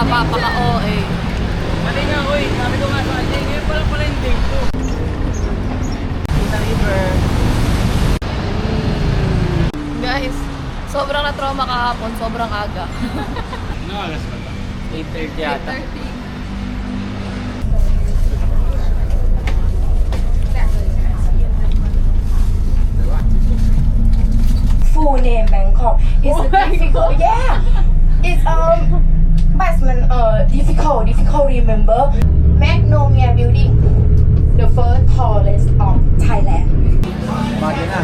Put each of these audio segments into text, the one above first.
Napapaka-OA. Mali nga ko eh. Sabi ko nga sa kanya, ngayon pala yung date ko. Sa river. Guys, sobrang na-trauma kahapon, sobrang aga. Ano alas ba ito? 8:30 yata. 8:30. Full name Bangkok. It's difficult. Yeah. It's Batsman difficult remember. Magnolia Building, the first tallest of Thailand. Bagay na.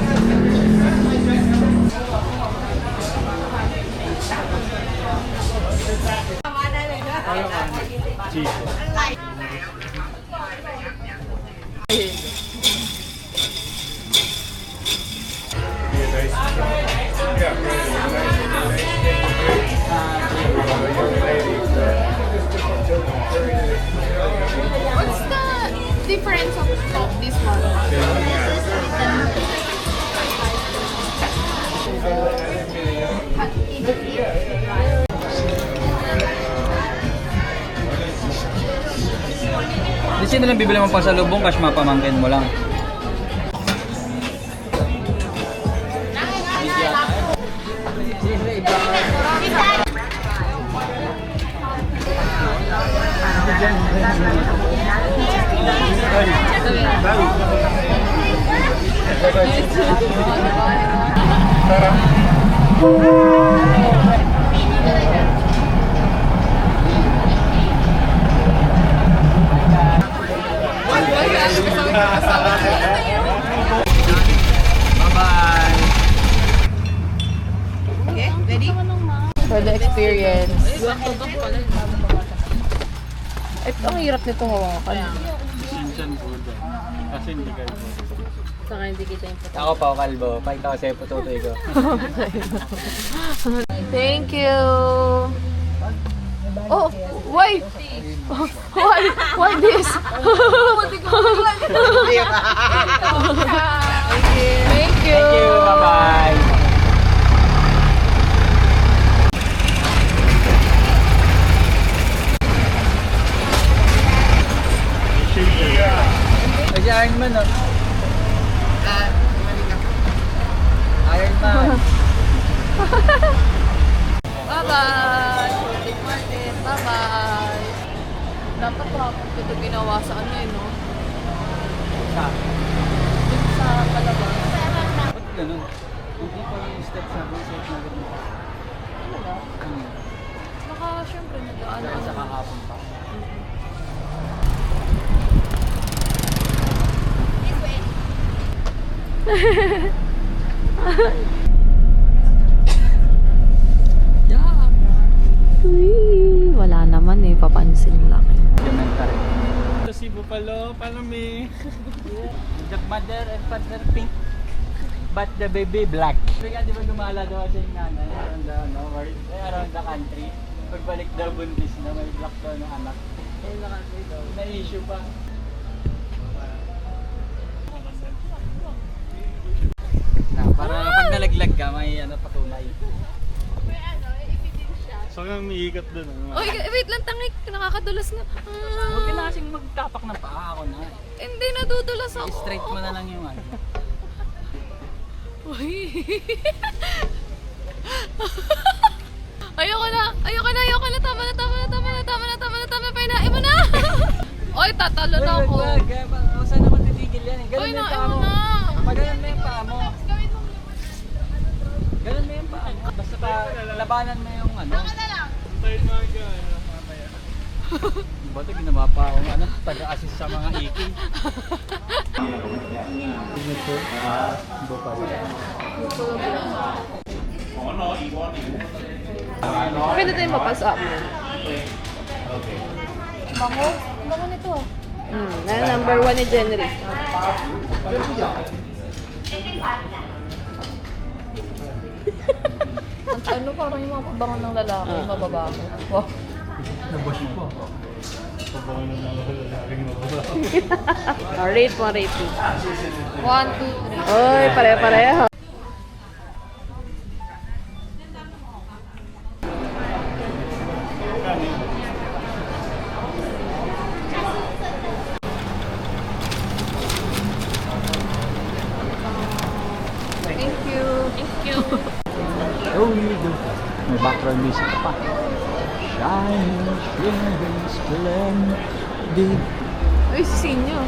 What's the difference of this one? Di sino lang bibili mo pasalubong, cash mapamangkin mo lang. Bye-bye! For the experience. Ito ang hirap nito hawakan. Sinsan po dyan. Kasi hindi kayo po. Saka hindi kita yung Ako pa, kalbo. Pakita ko sa'yo pututoy ko. Thank you. Oh, why? Why this? Thank you. Thank you, bye-bye! Ay, si Iron Man, oh. Iron Man. Bye-bye. Martin, bye-bye. Dapat hapon ko ito ginawa sa ano eh, no? Dun sa palabas. Ba't ganun? Hindi pa yung steps na kung set na ganun. Talaga? Baka syempre nag-ano. Dahil sa kahapon pa. Uy, wala naman eh, papansin lang. Elementary. Sa Cebu palo, palami. The mother and father pink, but the baby black. Kasi nga, di ba gumala daw siya yung nanay around the, no, around the country. Pagbalik daw buntis na may black daw ng anak. Eh, country daw, na-issue pa. Para pag nalaglag ka, may ano, patunay. So kang umiikot dun. Ano? Oy, wait lang, tangik. Nakakadulas nga. Huwag ka na kasing magtapak ng paa, ako na. Hindi, nadudulas ako. I-straight mo na lang yung ano. Uy. Ayoko na. Tama. Painain mo na. Oy, tatalo na ako. Wag. Saan naman titigil yan? Oy, Ganun na yung nain paa mo mo. na. Pag ganun na yung paa mo. Ganun na yung paa mo. Basta pa labanan mo yung ano. Tayo mga gano'n. Mamaya. Ba't ginawa pa ako ano, taga-assist sa mga iki. Signature. Bopal. Pwede tayo mapas up. Bango? Bango nito. Number 1 ni Jenry. Ang ano parang yung mga pabango ng lalaki, mababago. Wow. Nabash po. Pabango na lang ako lalaking mababa. Rate mo, rate mo. 1, 2, 3. Oy, pare-pareho. show you the... May background music pa. Shining, shimmering, splendid. Uy, sinyo.